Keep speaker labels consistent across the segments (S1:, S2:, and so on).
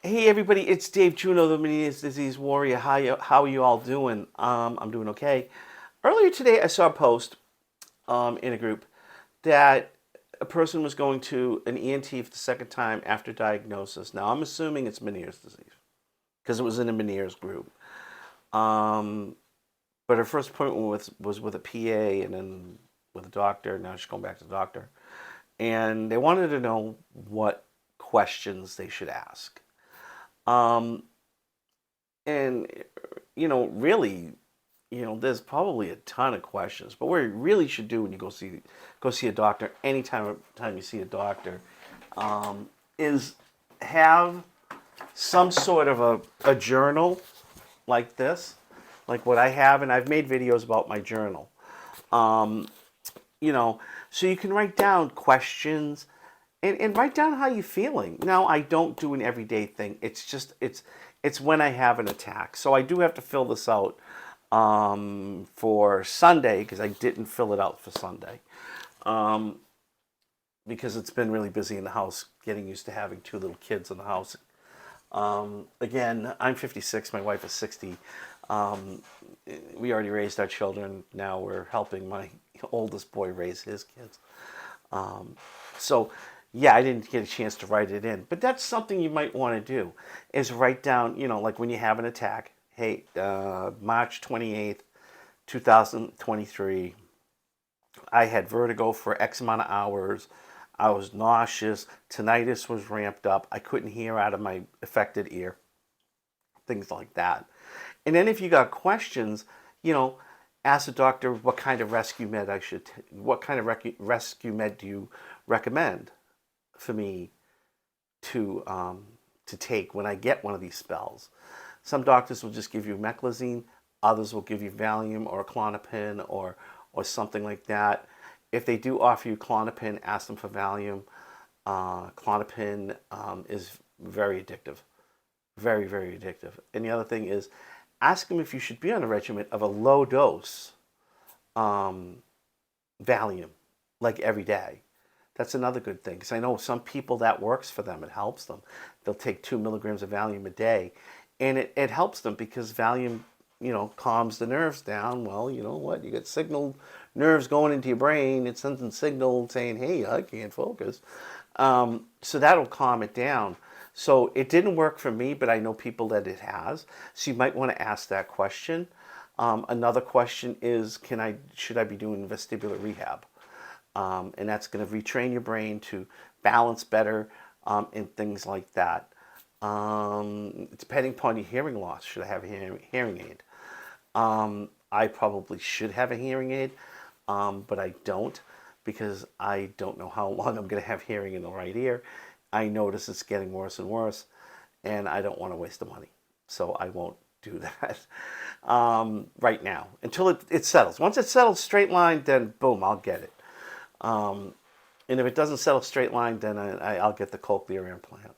S1: Hey everybody, it's Dave Juno, the Meniere Disease Warrior. How are you all doing? I'm doing okay. Earlier today, I saw a post in a group that a person was going to an ENT for the second time after diagnosis. Now, I'm assuming it's Meniere's disease because it was in a Meniere's group. Um, but her first appointment was with a PA and then with a doctor. Now she's going back to the doctor. And they wanted to know what questions they should ask. Um, and really, there's probably a ton of questions. But what you really should do when you go see a doctor, time you see a doctor, is have some sort of a journal like this, like what I have, and I've made videos about my journal. Um, you know, so you can write down questions and write down how you're feeling. Now, I don't do an everyday thing. It's when I have an attack. So I do have to fill this out for Sunday because I didn't fill it out for Sunday um, because it's been really busy in the house, getting used to having two little kids in the house. Again, I'm 56. My wife is 60. Um, we already raised our children. Now we're helping my oldest boy raise his kids. Um, so, yeah, I didn't get a chance to write it in, but that's something you might want to do is write down, like when you have an attack. Hey, March 28th, 2023, I had vertigo for X amount of hours. I was nauseous. Tinnitus was ramped up. I couldn't hear out of my affected ear. Things like that. And then if you got questions, you know, ask the doctor what kind of rescue med what kind of rescue med do you recommend for me to take when I get one of these spells. Some doctors will just give you meclizine, others will give you Valium or Klonopin or something like that. If they do offer you Klonopin, ask them for Valium. Klonopin is very addictive, very, very addictive. And the other thing is, ask them if you should be on a regimen of a low dose um, Valium, like every day. That's another good thing because I know some people that works for them. It helps them. They'll take 2 milligrams of Valium a day, and it helps them because Valium, calms the nerves down. Well, you know what? You get signal nerves going into your brain. It sends a signal saying, "Hey, I can't focus." So that'll calm it down. So it didn't work for me, but I know people that it has. So you might want to ask that question. Another question is, should I be doing vestibular rehab? And that's going to retrain your brain to balance better and things like that. Depending upon your hearing loss, should I have a hearing aid? I probably should have a hearing aid, but I don't because I don't know how long I'm going to have hearing in the right ear. I notice it's getting worse and worse, and I don't want to waste the money. So I won't do that right now until it settles. Once it settles straight line, then boom, I'll get it. Um, and if it doesn't settle straight line, then I'll get the cochlear implant.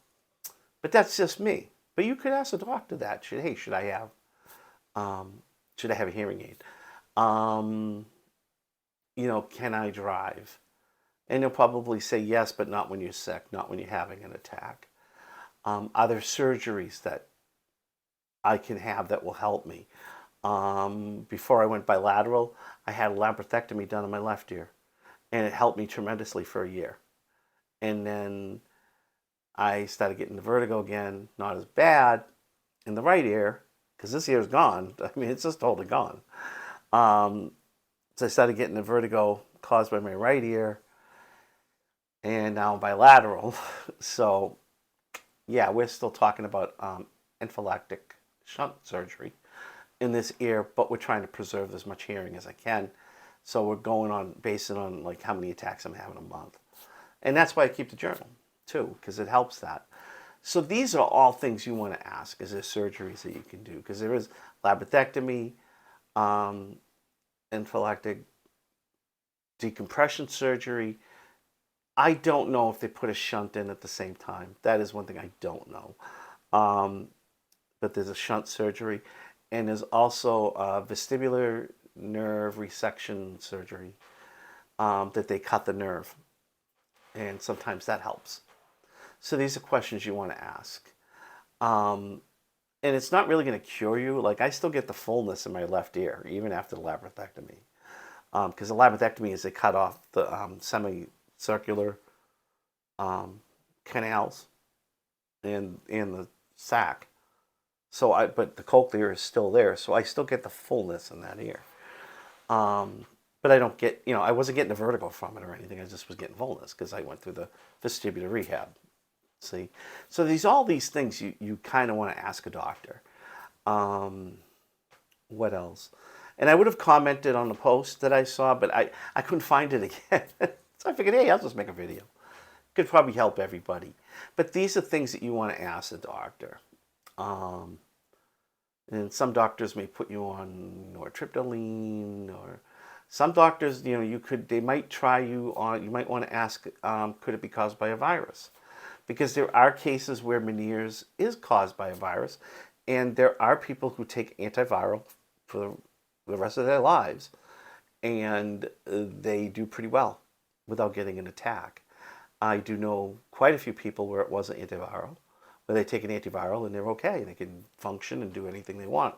S1: But that's just me. But you could ask a doctor that. Should I have um, should I have a hearing aid? Um, can I drive? And they'll probably say yes, but not when you're sick, not when you're having an attack. Are there surgeries that I can have that will help me? Before I went bilateral, I had a labyrinthectomy done in my left ear, and it helped me tremendously for a year. And then I started getting the vertigo again, not as bad in the right ear, because this ear is gone. I mean, it's just totally gone. Um, so I started getting the vertigo caused by my right ear, and now bilateral. So, yeah, we're still talking about anaphylactic shunt surgery in this ear, but we're trying to preserve as much hearing as I can. So we're basing on like how many attacks I'm having a month. And that's why I keep the journal too, because it helps that. So these are all things you want to ask. Is there surgeries that you can do? Because there is labyrinthectomy, um, anaphylactic decompression surgery. I don't know if they put a shunt in at the same time. That is one thing I don't know. Um, but there's a shunt surgery, and there's also vestibular nerve resection surgery that they cut the nerve, and sometimes that helps. So these are questions you want to ask. And it's not really going to cure you. Like, I still get the fullness in my left ear, even after the labyrinthectomy. Because the labyrinthectomy is they cut off the semicircular canals in the sac. But the cochlear is still there, so I still get the fullness in that ear. But I don't get, I wasn't getting a vertigo from it or anything. I just was getting fullness because I went through the vestibular rehab. See, so all these things you kind of want to ask a doctor. What else? And I would have commented on the post that I saw, but I couldn't find it again. So I figured, hey, I'll just make a video. Could probably help everybody. But these are things that you want to ask the doctor. And some doctors may put you on nortriptyline, or some doctors, they might try you on, you might want to ask, could it be caused by a virus? Because there are cases where Meniere's is caused by a virus, and there are people who take antiviral for the rest of their lives, and they do pretty well without getting an attack. I do know quite a few people where it wasn't antiviral, where they take an antiviral and they're okay. They can function and do anything they want,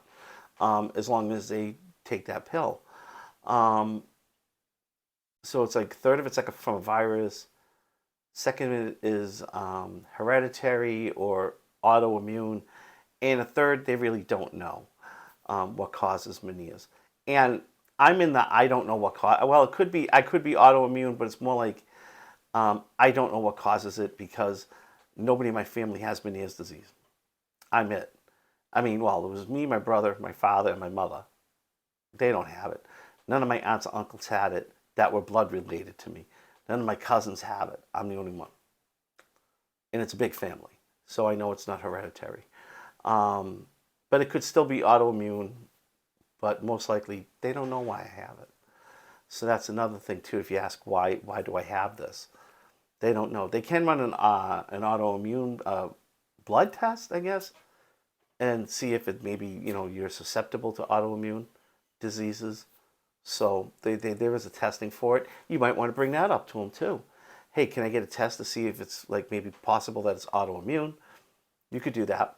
S1: as long as they take that pill. So it's like, third of it's like from a virus. Second is hereditary or autoimmune. And a third, they really don't know what causes Meniere's. And I'm in the I don't know what cause. Well, I could be autoimmune, but it's more like I don't know what causes it because nobody in my family has Meniere's disease. I'm it. I mean, well, it was me, my brother, my father, and my mother. They don't have it. None of my aunts or uncles had it that were blood related to me. None of my cousins have it. I'm the only one. And it's a big family, so I know it's not hereditary. But it could still be autoimmune, but most likely they don't know why I have it. So that's another thing too. If you ask why do I have this, they don't know. They can run an autoimmune blood test, I guess, and see if it maybe you're susceptible to autoimmune diseases. So there is a testing for it. You might want to bring that up to them too. Hey, can I get a test to see if it's like maybe possible that it's autoimmune? You could do that.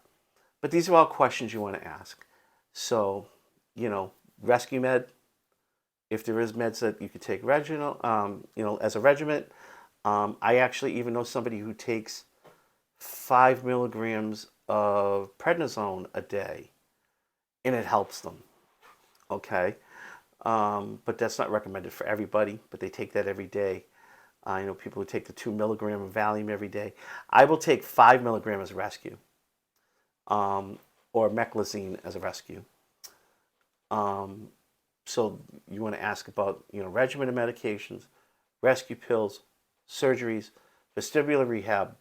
S1: But these are all questions you want to ask. So, rescue med, if there is meds that you could take as a regimen. I actually even know somebody who takes 5 milligrams of prednisone a day, and it helps them. Okay. But that's not recommended for everybody, but they take that every day. I know people who take the 2 milligram of Valium every day. I will take 5 milligrams as a rescue, or meclizine as a rescue. So you want to ask about, regimen of medications, rescue pills, surgeries, vestibular rehab,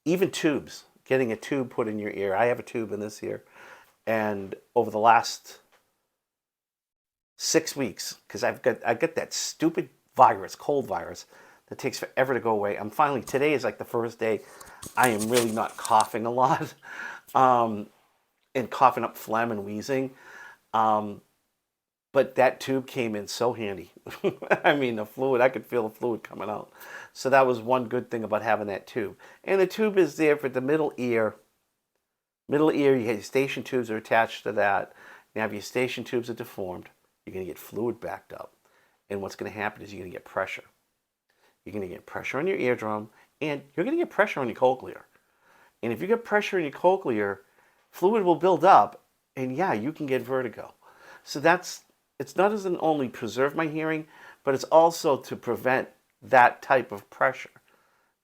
S1: even tubes, getting a tube put in your ear. I have a tube in this ear. And over the last 6 weeks, because I got that stupid virus, cold virus, that takes forever to go away. Today is like the first day I am really not coughing a lot, and coughing up phlegm and wheezing. But that tube came in so handy. I mean, the fluid, I could feel the fluid coming out. So that was one good thing about having that tube. And the tube is there for the middle ear. Middle ear, your station tubes are attached to that. Now, if your station tubes are deformed, you're going to get fluid backed up. And what's going to happen is you're going to get pressure. You're going to get pressure on your eardrum, and you're going to get pressure on your cochlear. And if you get pressure in your cochlear, fluid will build up, and yeah, you can get vertigo. So it's not as an only preserve my hearing, but it's also to prevent that type of pressure.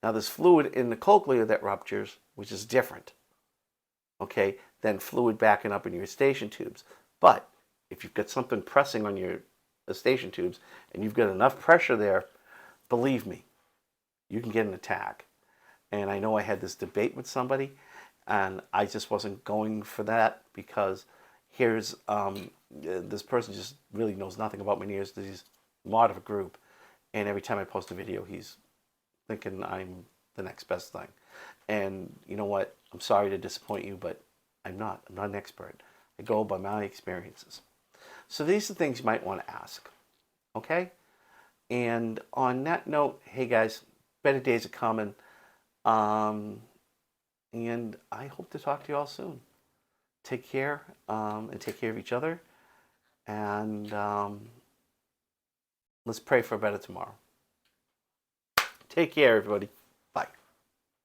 S1: Now, there's fluid in the cochlea that ruptures, which is different, okay, than fluid backing up in your station tubes. But if you've got something pressing on your station tubes and you've got enough pressure there, believe me, you can get an attack. And I know I had this debate with somebody, and I just wasn't going for that because here's this person just really knows nothing about Meniere's disease, lot of a group, and every time I post a video, he's thinking I'm the next best thing. And you know what? I'm sorry to disappoint you, but I'm not an expert. I go by my experiences. So these are things you might want to ask, okay? And on that note, hey guys, better days are coming. And I hope to talk to you all soon. Take care, and take care of each other. And let's pray for a better tomorrow. Take care, everybody.